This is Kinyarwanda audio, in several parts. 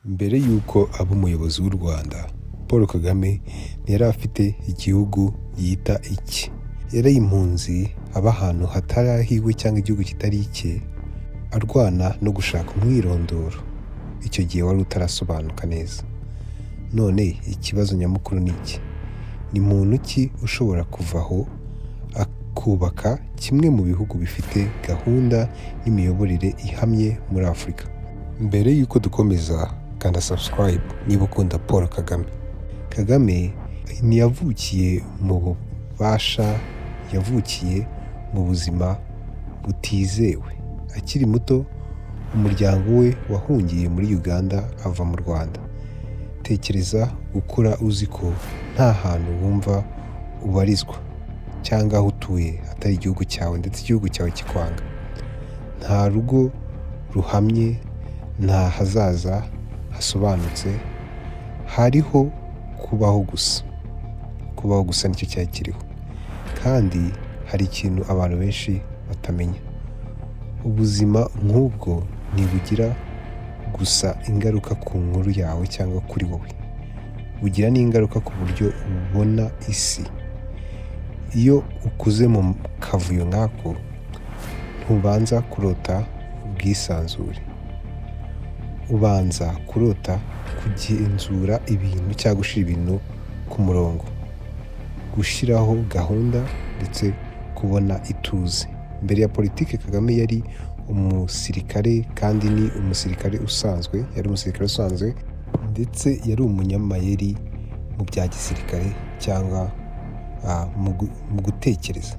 Mbere y'uko aba umuyobozi w'u Rwanda, Paul Kagame ntiyari afite igihugu yita icye. Yari impunzi aba ahantu hatari ahiwe cyangwa igihugu kitari icye, arwana no gushaka umwirondoro. Icyo gihe wari utarasobanuka neza. None ikibazo nyamukuru ni iki? Ni muntu ki ushobora kuvaho akubaka kimwe mu bihugu bifite gahunda n'imiyoborere ihamye muri Afurika? Mbere y'uko dukomeza, kanda subscribe niba ukunda Paul Kagame. Kagame ntiyavukiye mu bubasha, yavukiye mu buzima butizewe. Akiri muto, umuryango we wahungiye muri Uganda ava mu Rwanda. Tekereza gukura uzi ko nta hantu wumva ubarizwa cyangwa aho utuye atari igihugu cyawe, ndetse igihugu cyawe kikwanga. Nta rugo ruhamye, nta hazaza hasobanutse, hariho kubaho gusa. Kubaho gusa nicyo cyari kiriho. Kandi hari ikintu abantu benshi batamenya. Ubuzima nk'ubwo ntibugira gusa ingaruka ku nkuru yawe cyangwa kuri wowe. Bugira n'ingaruka ku buryo ubona isi. Iyo ukuze mu kavuyo nk'ako, ntubanza kurota ubwisanzure. Ubanza kurota kugenzura ibintu cyangwa gushyira ibintu ku murongo. Gushyiraho gahunda ndetse kubona ituze. Mbere ya politiki, Kagame yari umusirikare, kandi ni umusirikare usanzwe. Yari umusirikare usanzwe ndetse yari umunyamayeri mu bya gisirikare cyangwa mu gutekereza.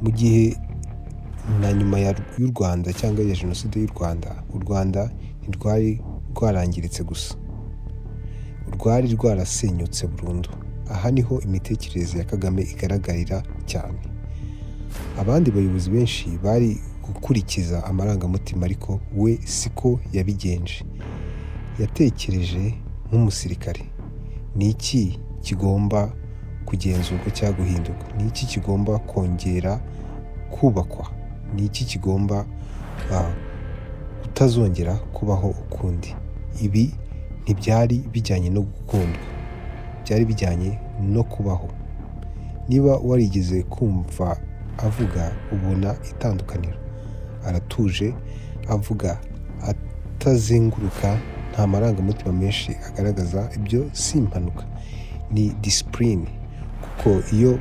Mu gihe na nyuma y'u Rwanda cyangwa ya jenoside y'u Rwanda, u Rwanda ntirwari rwarangiritse gusa, rwari rwarasenyutse burundu. Aha niho imitekerereze ya Kagame igaragarira cyane. Abandi bayobozi benshi bari gukurikiza amarangamutima, ariko we siko yabigenje. Yatekereje nk'umusirikare. Ni iki kigomba kugenzurwa cyangwa guhinduka? Ni iki kigomba kongera kubakwa? Ni iki kigomba kutazongera kubaho ukundi? Ibi ntibyari bijyanye no gukundwa, byari bijyanye no kubaho. Niba warigeze kumva avuga, ubona itandukaniro. Aratuje, avuga atazenguruka, nta marangamutima menshi agaragaza. Ibyo si impanuka, ni disipurine. Kuko iyo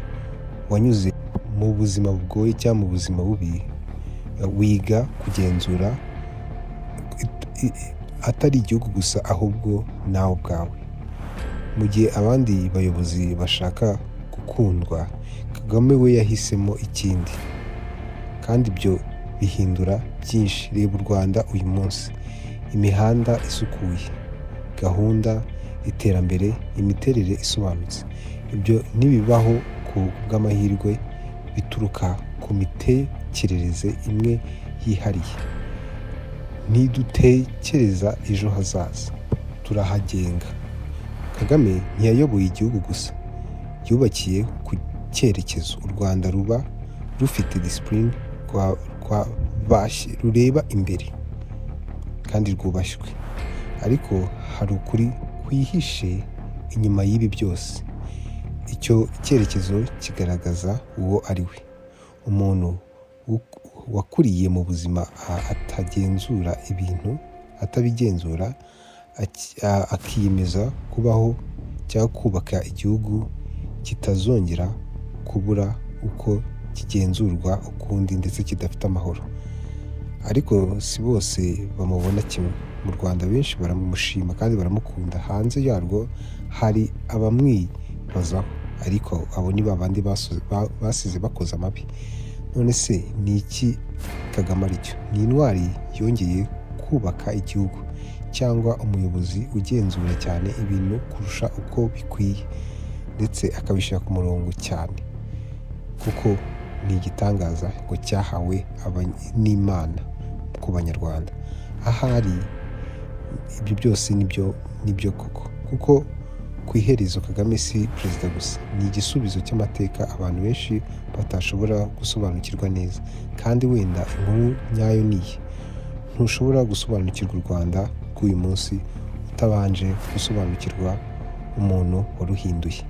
wanyuze mu buzima bugoye cyangwa mu buzima bubi, wiga kugenzura atari igihugu gusa, ahubwo nawe ubwawe. Mu gihe abandi bayobozi bashaka gukundwa, Kagame we yahisemo ikindi, kandi ibyo bihindura byinshi. Reba u Rwanda uyu munsi: imihanda isukuye, gahunda, iterambere, imiterere isobanutse. Ibyo ntibibaho ku bw'amahirwe, bituruka ku mitekerereze imwe yihariye. Ntidutekereza ejo hazaza, turahagenga. Kagame ntiyayoboye igihugu gusa, yubakiye ku cyerekezo. U Rwanda ruba rufite disipurine, rureba imbere kandi rwubashywe. Ariko hari ukuri kwihishe inyuma y'ibi byose. Icyo cyerekezo kigaragaza uwo ari we. Umuntu wakuriye mu buzima atagenzura ibintu, atabigenzura, akiyemeza kubaho cyangwa kubaka igihugu kitazongera kubura uko kigenzurwa ukundi, ndetse kidafite amahoro. Ariko si bose bamubona kimwe. Mu Rwanda benshi baramushima kandi baramukunda. Hanze yarwo hari abamwibazaho, ariko abo ni babandi basize bakoze amabi. None se ni iki Kagame ari cyo? Ni intwari yongeye kubaka igihugu, cyangwa umuyobozi ugenzura cyane ibintu kurusha uko bikwiye, ndetse akabishyira ku murongo cyane? Kuko ni igitangaza ngo cyahawe n'Imana ku Banyarwanda. Ahari ibyo byose nibyo koko. Kuko ku iherezo Kagame si perezida gusa, ni igisubizo cy'amateka abantu benshi batashobora gusobanukirwa neza. Kandi wenda inkuru nyayo niyi: ntushobora gusobanukirwa u Rwanda rw'uyu munsi atabanje gusobanukirwa umuntu waruhinduye.